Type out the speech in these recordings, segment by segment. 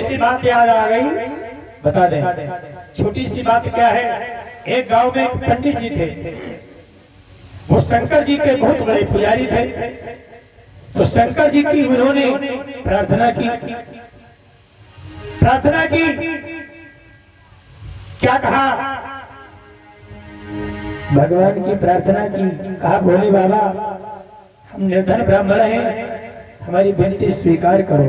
सी बात याद आ गई, बता दें। छोटी सी बात क्या है, एक गांव में एक पंडित जी थे, वो शंकर जी के बहुत बड़े पुजारी थे। तो शंकर जी की उन्होंने प्रार्थना की, क्या कहा, भगवान की प्रार्थना की, कहा भोले बाबा हम निर्धन ब्राह्मण हैं, हमारी विनती स्वीकार करो।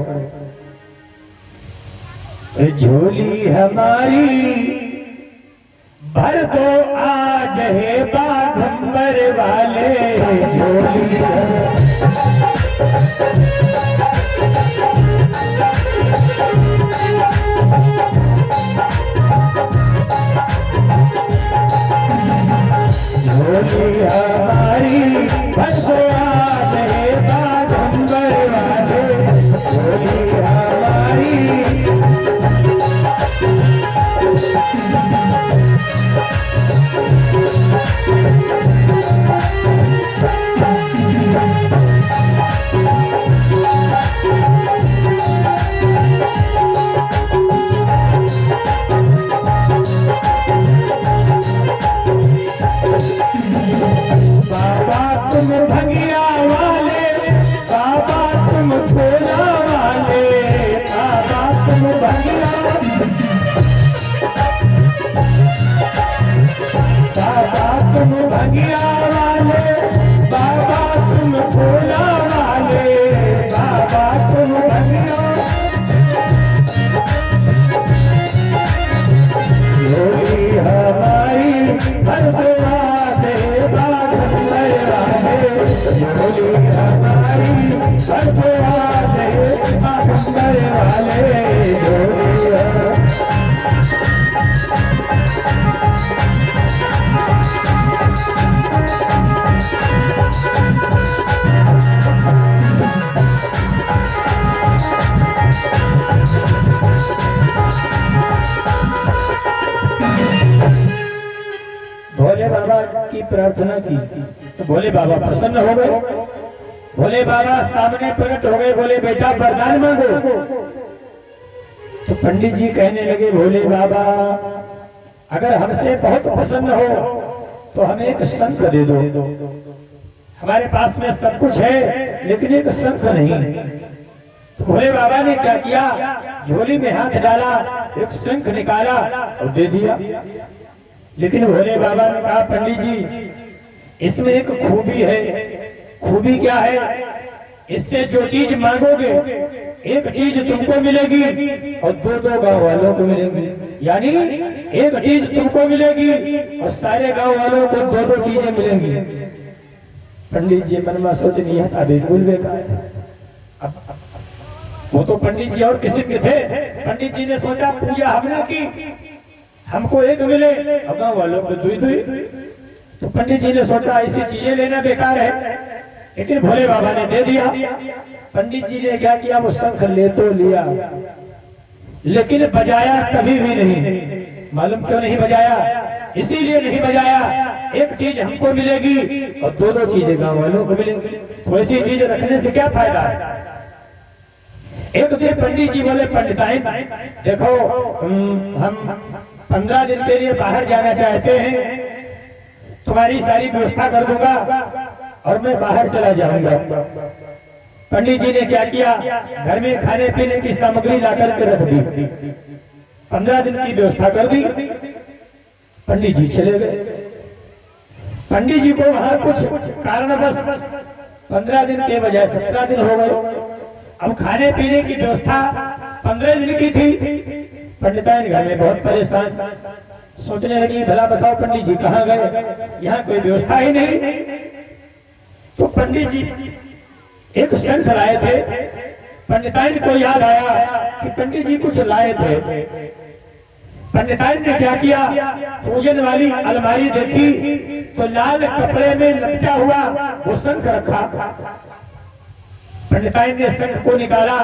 झोली हमारी भर दो आज है बाघंबर वाले, झोली हमारी भर दो आज है बाघंबर वाले, झोली हमारी। की प्रार्थना की तो भोले बाबा प्रसन्न हो गए। भोले बाबा सामने प्रकट हो गए, बोले बेटा वरदान मांगो। तो पंडित जी कहने लगे भोले बाबा अगर हमसे बहुत प्रसन्न हो तो हमें एक शंख दे दो, हमारे पास में सब कुछ है लेकिन एक शंख नहीं। तो भोले बाबा ने क्या किया, झोली में हाथ डाला, एक शंख निकाला और दे दिया। लेकिन भोले बाबा ने कहा पंडित जी इसमें एक खूबी है। खूबी क्या है, इससे जो चीज मांगोगे एक चीज तुमको मिलेगी और दो गांव वालों को मिलेगी। यानी एक चीज तुमको मिलेगी और सारे गांव वालों को दो चीजें मिलेंगी। पंडित जी मन में सोच नहीं था बिल्कुल बेकार है। वो तो पंडित जी और किसी के थे। पंडित जी ने सोचा पूजा हमने की, हमको एक मिले और गांव वालों को दुई। तो पंडित जी ने सोचा ऐसी चीजें लेना बेकार है, लेकिन भोले बाबा ने दे दिया। पंडित जी ने क्या किया, वो शंख ले तो लिया लेकिन बजाया कभी भी नहीं। मालूम क्यों नहीं बजाया, इसीलिए नहीं बजाया एक चीज हमको मिलेगी और दो चीजें गांव वालों को मिलेगी। तो ऐसी चीज रखने से क्या फायदा है। एक दिन पंडित जी बोले पंडिताइन देखो हम 15 दिन के लिए बाहर जाना चाहते हैं, तुम्हारी सारी व्यवस्था कर दूंगा और मैं बाहर चला जाऊंगा। पंडित जी ने क्या किया, घर में खाने पीने की सामग्री लाकर के रख दी, 15 दिन की व्यवस्था कर दी। पंडित जी चले गए। पंडित जी को वहां कुछ कारणवश 15 दिन के बजाय 17 दिन हो गए। अब खाने पीने की व्यवस्था 15 दिन की थी। पंडिताइन घर में बहुत परेशान, सोचने लगी भला बताओ पंडित जी कहाँ गए, यहाँ कोई व्यवस्था ही नहीं। तो पंडित जी एक शंख लाए थे। पंडिताइन को याद आया कि पंडित जी कुछ लाए थे। पंडिताइन ने क्या किया, पूजन वाली अलमारी देखी तो लाल कपड़े में लपटा हुआ वो शंख रखा। पंडिताइन ने शंख को निकाला,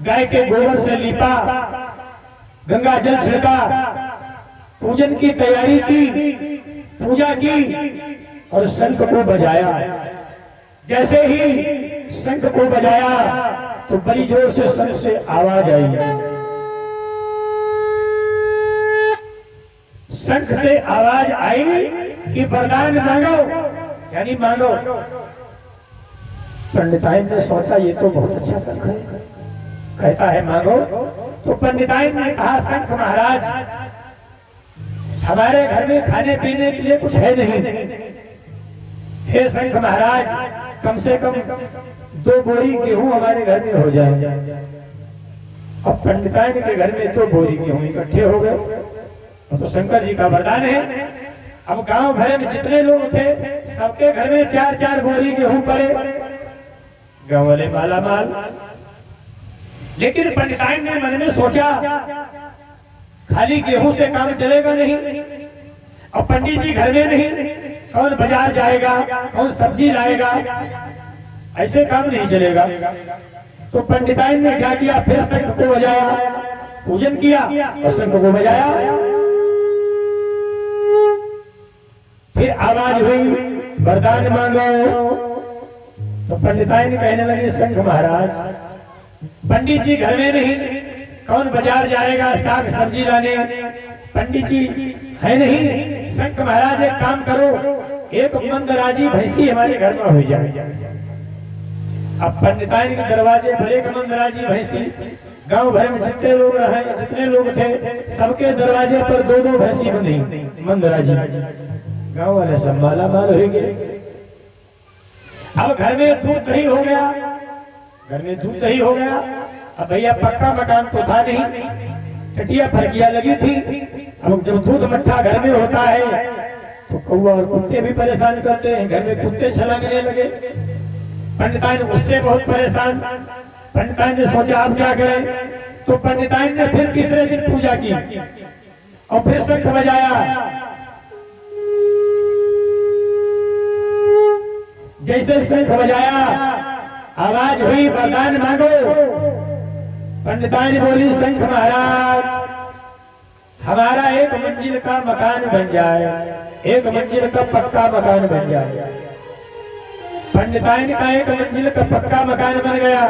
गाय के गोबर से लीपा, गंगा जल छिड़का, पूजन की तैयारी की, पूजा की और शंख को बजाया। जैसे ही शंख को बजाया तो बड़ी जोर से शंख से आवाज आई। शंख से आवाज आई कि वरदान मांगो, यानी मांगो। पंडिताइन ने सोचा ये तो बहुत अच्छा शंख है, कहता है मांगो। तो पंडिताइन ने कहा शंख महाराज, हमारे घर में खाने पीने के लिए कुछ है नहीं, हे शंख महाराज कम से कम 2 बोरी गेहूं हमारे घर में हो जाए। अब पंडिताइन के घर में 2 बोरी गेहूं इकट्ठे हो गए, तो शंकर जी का वरदान है। अब गांव भर में जितने लोग थे सबके घर में 4-4 बोरी गेहूं पड़े, गांव वाले माला माल। लेकिन पंडिताइन ने मन में सोचा खाली गेहूं से काम चलेगा नहीं, अब पंडित जी घर में नहीं, कौन बाजार जाएगा, कौन सब्जी लाएगा, ऐसे काम नहीं चलेगा। तो पंडिताइन ने क्या किया, फिर शंख को बजाया, पूजन किया और शंख को बजाया। फिर आवाज हुई वरदान मांगो। तो पंडिताइन कहने लगे शंख महाराज पंडित जी घर में नहीं, कौन बाजार जाएगा साग सब्जी लाने, पंडित जी है नहीं। शंख महाराज एक काम करो, एक मंदराजी भैंसी हमारे घर में हो जाए। अब पंडिताइन के दरवाजे भले का मंदराजी भैंसी, गांव भर में जितने लोग रहे, जितने लोग थे सबके दरवाजे पर 2-2 भैंसी बंधी मंदराजी। गांव वाले सब माला माल हो गए। अब घर में दूध दही हो गया, घर में दूध दही हो गया। अब भैया पक्का मकान तो था नहीं, टटिया फरकिया लगी थी। अब जब दूध मट्ठा घर में होता है तो कौवा और कुत्ते भी परेशान करते हैं, घर में कुत्ते छलांगने लगे। पंडिताइन उससे बहुत परेशान। पंडिताइन ने सोचा आप क्या करें, तो पंडिताइन ने फिर तीसरे दिन पूजा की और फिर शंख बजाया। जैसे शंख बजाया आवाज हुई वरदान मांगो। पंडिताइन बोली शंख महाराज हमारा 1 मंजिल का मकान बन जाए, 1 मंजिल का पक्का मकान बन जाए। पंडिताइन का 1 मंजिल का पक्का मकान बन गया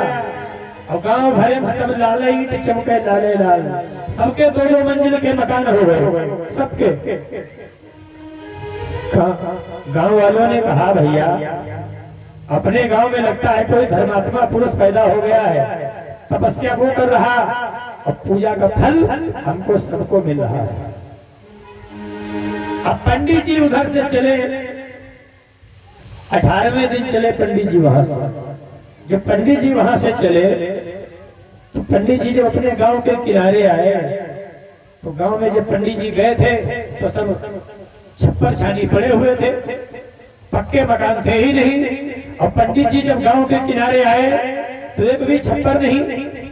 और गांव भरे में सब लाल ईंट चमके लाले लाल, सबके 2-2 मंजिल के मकान हो गए सबके। गांव वालों ने कहा भैया अपने गांव में लगता है कोई धर्मात्मा पुरुष पैदा हो गया है, तपस्या वो कर रहा और पूजा का फल हमको सबको मिल रहा है। अब पंडित जी उधर से चले, 18वें दिन चले पंडित जी वहां से। जब पंडित जी वहां से चले तो पंडित जी जब अपने गांव के किनारे आए तो गांव में जब पंडित जी गए थे तो सब छप्पर छानी पड़े हुए थे, पक्के मकान थे ही नहीं। और पंडित जी जब गांव के किनारे आए तो एक भी छप्पर नहीं,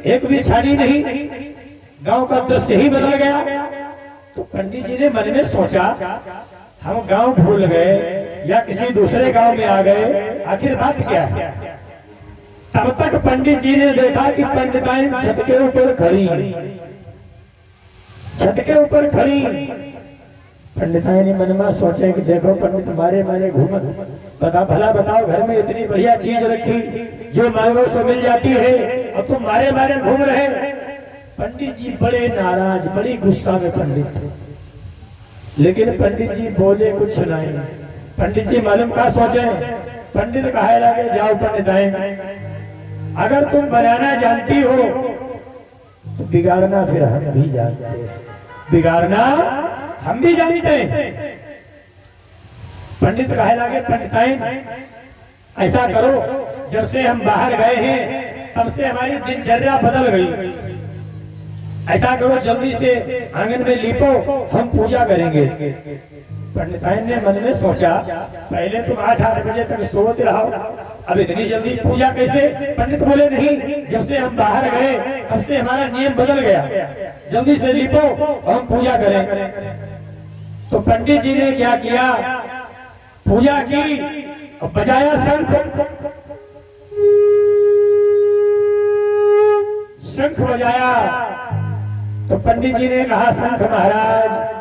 एक भी छानी नहीं, गांव का दृश्य ही बदल गया। तो पंडित जी ने मन में सोचा हम गांव भूल गए या किसी दूसरे गांव में आ गए, आखिर बात क्या है। तब तक पंडित जी ने देखा कि पंडिताइन छत के ऊपर खड़ी, छत के ऊपर खड़ी। पंडिताइन मन में सोचे कि देखो पंडित मारे मारे घूमत, बता भला बताओ घर में इतनी बढ़िया चीज रखी जो मांगो सो मिल जाती है और तुम मारे मारे घूम रहे। पंडित जी बड़े नाराज, बड़ी गुस्सा में पंडित, लेकिन पंडित जी बोले कुछ नहीं। पंडित जी मालूम क्या सोचे, पंडित कहे लगे जाओ पंडिताइन अगर तुम बनाना जानती हो तो बिगाड़ना फिर हम भी जानते हैं, बिगाड़ना हम भी जानते हैं। पंडित कहे लगे पंडिताइन ऐसा करो, जब से हम बाहर गए हैं तब से हमारी दिनचर्या बदल गई। ऐसा करो जल्दी से आंगन में लीपो, हम पूजा करेंगे। पंडिताइन ने मन में सोचा पहले तुम 8-8 बजे तक सोते रहो, अब इतनी जल्दी पूजा कैसे। पंडित बोले नहीं, जब से हम बाहर गए तब से हमारा नियम बदल गया, जल्दी से लीपो और हम पूजा करें। तो पंडित जी ने क्या किया, पूजा की और बजाया शंख। शंख बजाया तो पंडित जी ने कहा शंख महाराज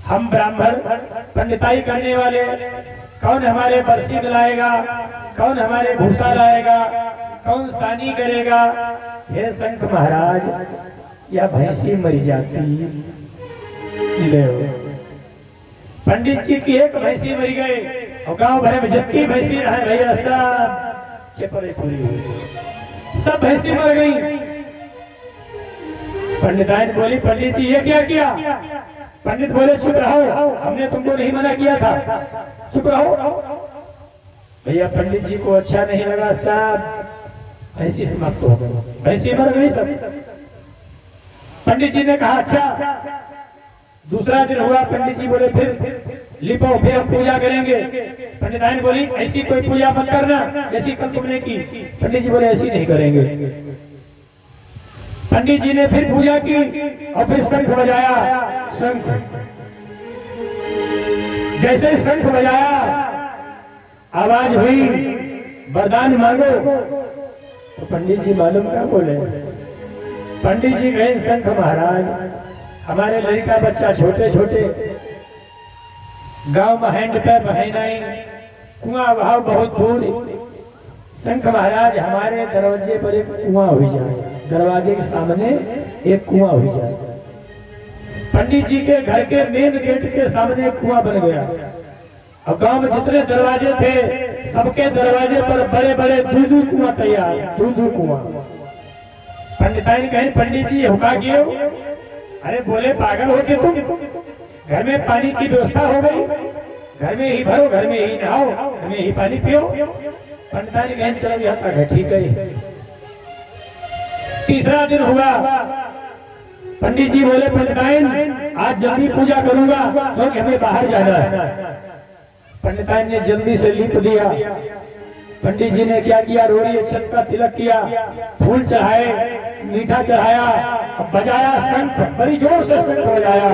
हम ब्राह्मण पंडिताई करने वाले, कौन हमारे बरसी लाएगा, कौन हमारे भूसा लाएगा, कौन सानी करेगा। हे शंख महाराज या भैंसी मरी जाती ले पंडित जी की एक भैंसी मर गई और गांव भरे में जितनी भैंसी रहे भैया सब चपरे पूरी हुई, सब भैंसी मर गई। पंडिताइन बोली पंडित जी ये क्या किया? पंडित बोले चुप रहो, हमने तुमको नहीं मना किया था, चुप रहो। भैया पंडित जी को अच्छा नहीं लगा, सब भैंसी समाप्त हो गई, भैंसी मर गई सब। पंडित जी ने कहा अच्छा। दूसरा दिन हुआ, पंडित जी बोले फिर लिपो, फिर हम पूजा करेंगे। पंडिताइन बोली ऐसी कोई पूजा मत करना जैसी कल तुमने की। पंडित जी बोले ऐसी नहीं करेंगे। पंडित जी ने फिर पूजा की और फिर शंख बजाया। शंख जैसे शंख बजाया आवाज हुई वरदान मांगो। तो पंडित जी मालूम क्या बोले? पंडित जी गए शंख महाराज हमारे लड़का बच्चा छोटे छोटे गांव में हैंड पे बहनाई कुआं भाव बहुत दूर। शंख महाराज हमारे दरवाजे पर एक कुआं हो जाए, दरवाजे के सामने एक कुआं हो जाए। पंडित जी के घर के मेन गेट के सामने एक कुआं बन गया। और गांव में जितने दरवाजे थे सबके दरवाजे पर बड़े बड़े दूध कुआं तैयार, दूध कुआं। पंडिताइन कहे पंडित जी हुक्का किए? अरे बोले पागल हो के तुम, घर में पानी की व्यवस्था हो गई, घर में ही भरो, घर में ही नहाओ, घर में ही पानी पियो। पंडिताइन कहे चला जाता है, ठीक है। तीसरा दिन हुआ, पंडित जी बोले पंडिताइन आज जल्दी पूजा करूंगा क्योंकि हमें बाहर जाना है। पंडिताइन ने जल्दी से लिप दिया। पंडित जी ने क्या किया? रोरी अक्षत का तिलक किया, फूल चढ़ाए, मीठा चढ़ाया, बजाया शंख, बड़ी जोर से शंख बजाया।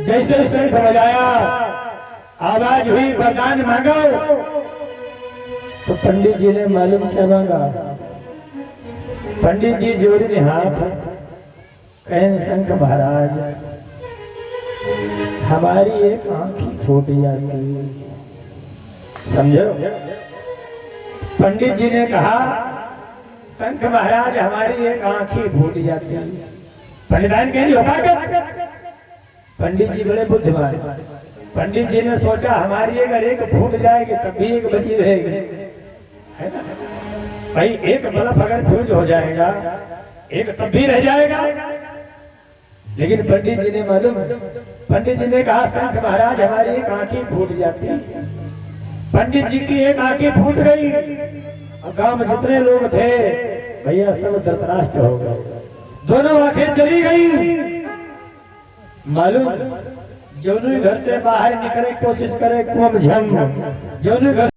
जैसे शंख बजाया आवाज हुई वरदान मांगो। तो पंडित जी ने मालूम क्या मांगा? पंडित जी जोड़ी हाथ कहें शंख महाराज हमारी एक आंख ही फूट जाती, समझो। पंडित जी ने कहा शंख महाराज हमारी एक आंख ही फूट जाती। पंडिताइन कह रही होगा क्या? पंडित जी बड़े बुद्धिमान। पंडित जी ने सोचा हमारी अगर एक फूट जाएगी तब भी एक बची रहेगी, है ना भाई। एक बल्ब अगर फ्यूज हो जाएगा एक तब भी रह जाएगा। लेकिन पंडित जी ने मालूम, पंडित जी ने कहा शंख महाराज हमारी एक आंखें फूट जाती। पंडित जी की एक आंखें फूट गई और गांव में जितने लोग थे भैया सब धृतराष्ट्र हो गए, दोनों आंखें चली गई। मालूम जो घर से बाहर निकले कोशिश करे कुम झम, जो घर